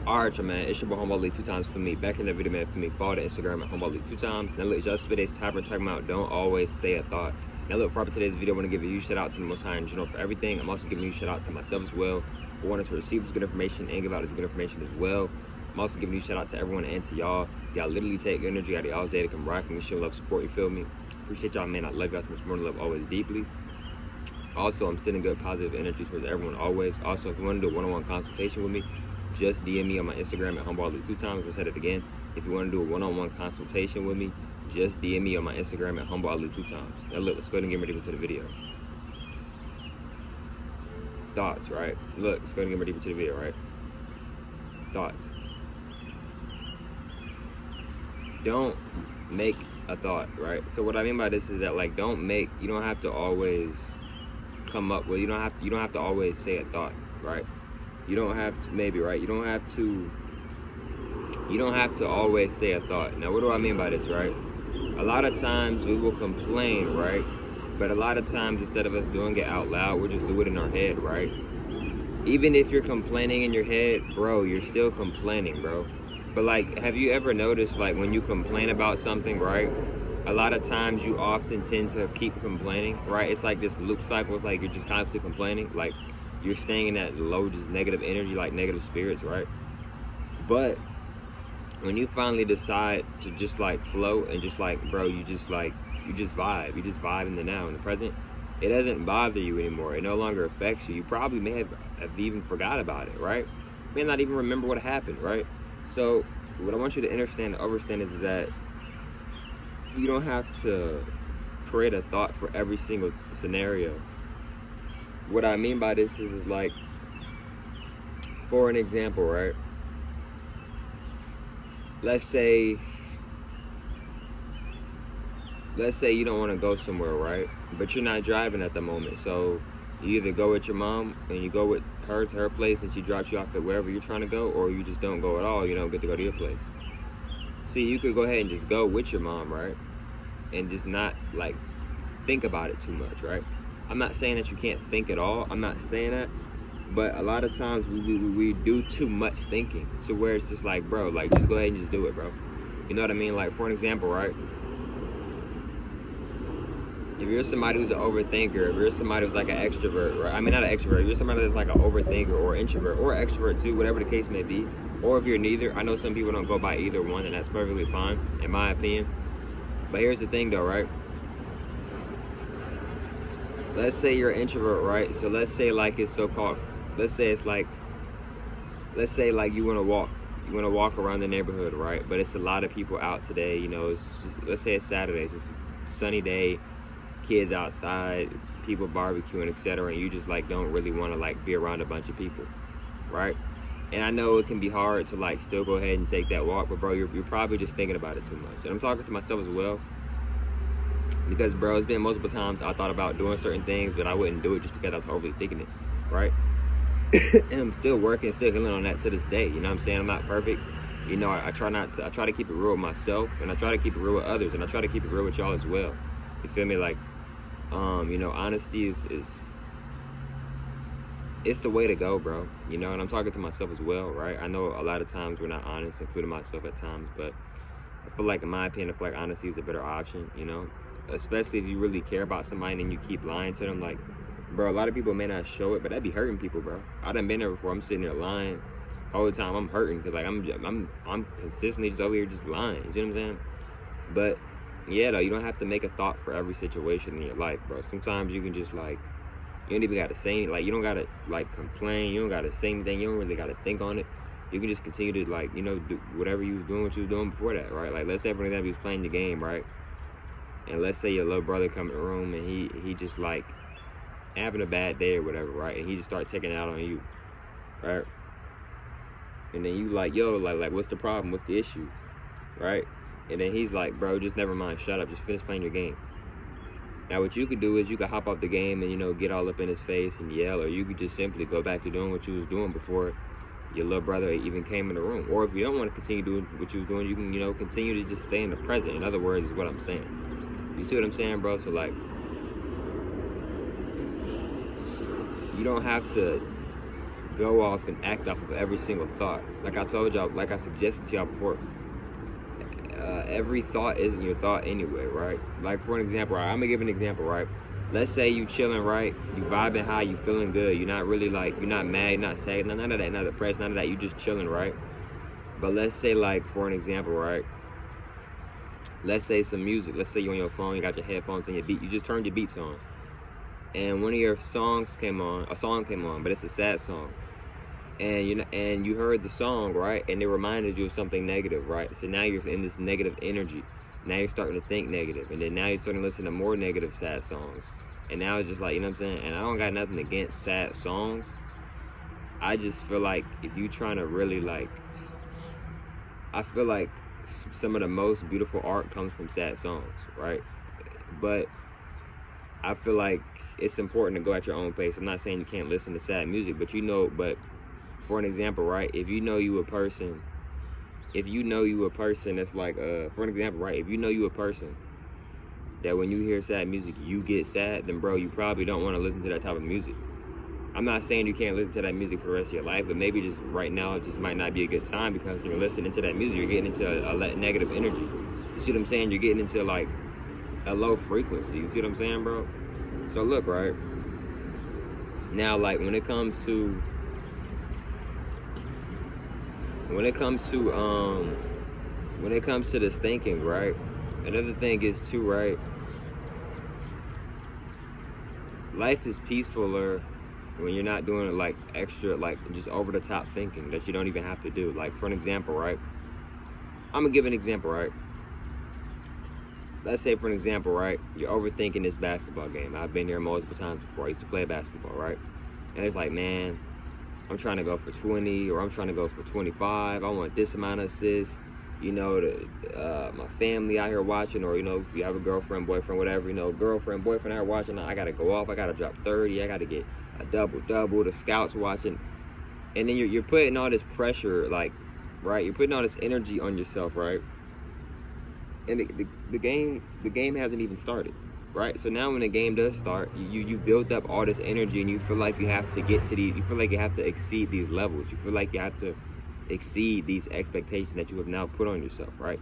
Alright, y'all, man, it's your boy Homeball League 2 times for me. Back in the video, man, for me. Follow the Instagram at Homeball League 2 times. Now look, just today's topic talking about don't always say a thought. Now look, for today's video, I want to give a huge shout out to the Most High in general for everything. I'm also giving you a shout out to myself as well for wanting to receive this good information and give out this good information as well. I'm also giving you a shout out to everyone and to y'all. Y'all literally take energy out of y'all's day to come rock me, show love, support, you feel me? Appreciate y'all, man. I love y'all so much more than love always deeply. Also, I'm sending good positive energy towards everyone always. Also, if you want to do a one-on-one consultation with me, just DM me on my Instagram at Homeball League 2 times. I'll say it again. If you want to do a one-on-one consultation with me, just DM me on my Instagram at Homeball League 2 times. Now look, let's go ahead and get ready to the video. Thoughts, right? Look, let's go ahead and get ready to the video, right? Thoughts. Don't make a thought, right? So what I mean by this is that, like, you don't have to always come up with, you don't have to always say a thought, right? You don't have to, maybe, right? You don't have to always say a thought. Now, what do I mean by this, right? A lot of times we will complain, right? But a lot of times, instead of us doing it out loud, we'll just do it in our head, right? Even if you're complaining in your head, bro, you're still complaining, bro. But, like, have you ever noticed, like, when you complain about something, right? A lot of times you often tend to keep complaining, right? It's like this loop cycle. It's like you're just constantly complaining. Like, you're staying in that low, just negative energy, like negative spirits, right? But when you finally decide to just like flow and just like, bro, you just vibe. You just vibe in the now, in the present. It doesn't bother you anymore. It no longer affects you. You probably may have even forgot about it, right? You may not even remember what happened, right? So what I want you to understand and understand is that you don't have to create a thought for every single scenario. What I mean by this is like, for an example, right? Let's say you don't want to go somewhere, right? But you're not driving at the moment. So you either go with your mom and you go with her to her place and she drops you off at wherever you're trying to go, or you just don't go at all. You don't get to go to your place. See, you could go ahead and just go with your mom, right? And just not like think about it too much, right? I'm not saying that you can't think at all. I'm not saying that. But a lot of times we do too much thinking to where it's just like, bro, like, just go ahead and just do it, bro. You know what I mean? Like, for an example, right? If you're somebody who's an overthinker, if you're somebody who's like an extrovert, right? I mean, not an extrovert. If you're somebody that's like an overthinker or introvert or extrovert too, whatever the case may be. Or if you're neither. I know some people don't go by either one, and that's perfectly fine, in my opinion. But here's the thing, though, right? Let's say you're an introvert, right? So let's say like it's so-called, let's say like you want to walk around the neighborhood, right? But it's a lot of people out today, you know, it's just, let's say it's Saturday, it's just a sunny day, kids outside, people barbecuing, etc. And you just like don't really want to like be around a bunch of people, right? And I know it can be hard to like still go ahead and take that walk, but bro, you're probably just thinking about it too much. And I'm talking to myself as well. Because, bro, it's been multiple times I thought about doing certain things, but I wouldn't do it just because I was overly thinking it, right? And I'm still working, still healing on that to this day. You know what I'm saying? I'm not perfect. You know, I try to keep it real with myself, and I try to keep it real with others, and I try to keep it real with y'all as well. You feel me? Like, you know, honesty is it's the way to go, bro. You know, and I'm talking to myself as well, right? I know a lot of times we're not honest, including myself at times, but I feel like, in my opinion, I feel like honesty is a better option, you know? Especially if you really care about somebody and you keep lying to them. Like, bro, a lot of people may not show it, but that be hurting people, bro. I done been there before. I'm sitting there lying all the time. I'm hurting because like I'm consistently just over here just lying. You see what I'm saying? But yeah, though, you don't have to make a thought for every situation in your life, bro. Sometimes you can just like, you don't even gotta say anything. Like, you don't gotta like complain. You don't gotta say anything. You don't really gotta think on it. You can just continue to like, you know, do whatever you was doing, what you was doing before that, right? Like, let's say, for example, you was playing the game, right? And let's say your little brother come in the room and he just like having a bad day or whatever, right? And he just start taking it out on you, right? And then you like, yo, like what's the problem? What's the issue, right? And then he's like, bro, just never mind, shut up, just finish playing your game. Now what you could do is you could hop off the game and, you know, get all up in his face and yell, or you could just simply go back to doing what you was doing before your little brother even came in the room. Or if you don't want to continue doing what you was doing, you can, you know, continue to just stay in the present. In other words, is what I'm saying. You see what I'm saying, bro? So like, you don't have to go off and act off of every single thought. Like I told y'all, like I suggested to y'all before, every thought isn't your thought anyway, right? Like for an example, right? I'm gonna give an example, right? Let's say you chilling, right? You vibing high, you feeling good. You're not really like, you're not mad, you're not sad, none of that, not depressed, none of that. You just chilling, right? But let's say, like for an example, right? Let's say some music. Let's say you're on your phone, you got your headphones and your beat. You just turned your beats on, and one of your songs came on. A song came on, but it's a sad song. And you heard the song, right? And it reminded you of something negative, right? So now you're in this negative energy. Now you're starting to think negative, and then now you're starting to listen to more negative sad songs. And now it's just like, you know what I'm saying? And I don't got nothing against sad songs. I just feel like if you trying to really like, I feel like some of the most beautiful art comes from sad songs, right? But I feel like it's important to go at your own pace. I'm not saying you can't listen to sad music, but for an example, right? If you know you a person that's like, for an example, right? If you know you a person that when you hear sad music, you get sad, then bro, you probably don't want to listen to that type of music. I'm not saying you can't listen to that music for the rest of your life, but maybe just right now, it just might not be a good time, because when you're listening to that music, you're getting into a negative energy. You see what I'm saying? You're getting into like a low frequency. You see what I'm saying, bro? So look, right? Now, like when it comes to this thinking, right? Another thing is too, right? Life is peacefuler when you're not doing it like extra, like just over the top thinking that you don't even have to do. Like for an example, right? I'm gonna give an example, right? Let's say for an example, right? You're overthinking this basketball game. I've been here multiple times before. I used to play basketball, right? And it's like, man, I'm trying to go for 20, or I'm trying to go for 25. I want this amount of assists. You know, my family out here watching, or, you know, if you have a girlfriend, boyfriend, whatever, you know, girlfriend, boyfriend out here watching, I got to go off. I got to drop 30. I got to get a double-double. The scouts watching. And then you're putting all this pressure, like, right? You're putting all this energy on yourself, right? And the game hasn't even started, right? So now when the game does start, you built up all this energy, and you feel like you have to get to these, you feel like you have to exceed these levels. You feel like you have to exceed these expectations that you have now put on yourself, right?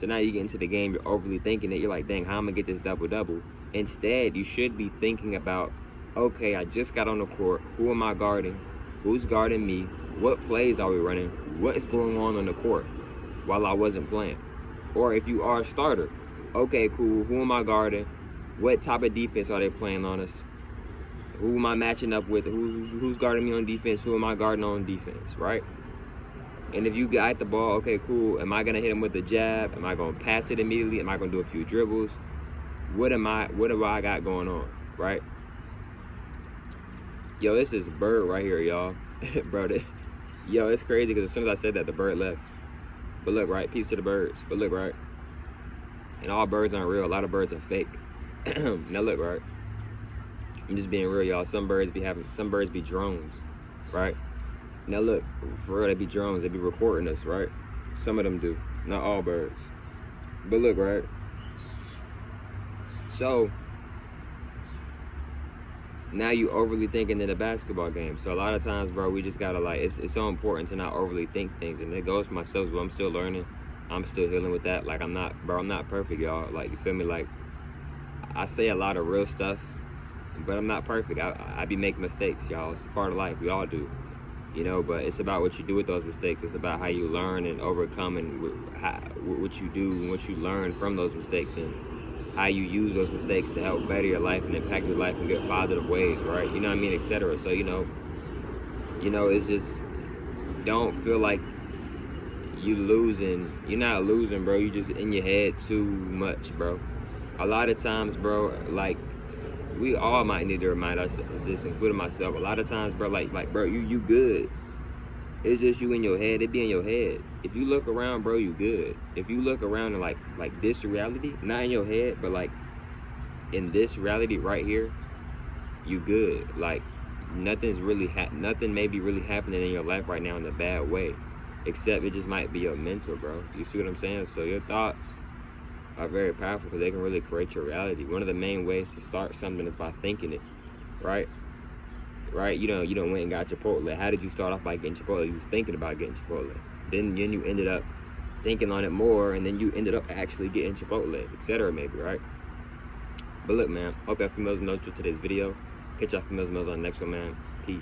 So now you get into the game, you're overly thinking it. You're like, dang, how am I gonna get this double-double? Instead, you should be thinking about, okay, I just got on the court. Who am I guarding? Who's guarding me? What plays are we running? What is going on the court while I wasn't playing? Or if you are a starter, okay, cool. Who am I guarding? What type of defense are they playing on us? Who am I matching up with? Who's guarding me on defense? Who am I guarding on defense, right? And if you got the ball, okay, cool. Am I gonna hit him with the jab? Am I gonna pass it immediately? Am I gonna do a few dribbles? What do I got going on, right? Yo, this is Bird right here, y'all. Bro, yo, it's crazy because as soon as I said that, the bird left. But look, right, peace to the birds. But look, right, and all birds aren't real. A lot of birds are fake. Now look, right, I'm just being real, y'all. Some birds be drones, right? Now look, for real, they be drones. They be recording us, right? Some of them do, not all birds. But look, right, so now you overly thinking in a basketball game. So a lot of times, bro, we just gotta like, it's so important to not overly think things. And it goes for myself, but I'm still learning. I'm still healing with that. Like I'm not perfect, y'all. Like, you feel me? Like, I say a lot of real stuff, but I'm not perfect. I be making mistakes, y'all. It's a part of life. We all do, you know. But it's about what you do with those mistakes. It's about how you learn and overcome, and what you do and what you learn from those mistakes, and how you use those mistakes to help better your life and impact your life in good positive ways, right? You know what I mean, etc. So you know, it's just, don't feel like you losing. You're not losing, bro. You just in your head too much, bro. A lot of times, bro, like, we all might need to remind ourselves this, including myself. A lot of times, bro, like bro, you good. It's just you in your head. It be in your head. If you look around, bro, you good. If you look around in like this reality, not in your head, but like in this reality right here, you good. Like, nothing may be really happening in your life right now in a bad way, except it just might be your mental, bro. You see what I'm saying? So your thoughts are very powerful because they can really create your reality. One of the main ways to start something is by thinking it, right? right? You don't went and got Chipotle. How did you start off by getting Chipotle? You was thinking about getting Chipotle. Then you ended up thinking on it more, and then you ended up actually getting Chipotle, etc. maybe, right? But look, man, hope y'all females know to today's video. Catch y'all females on the next one, man. Peace.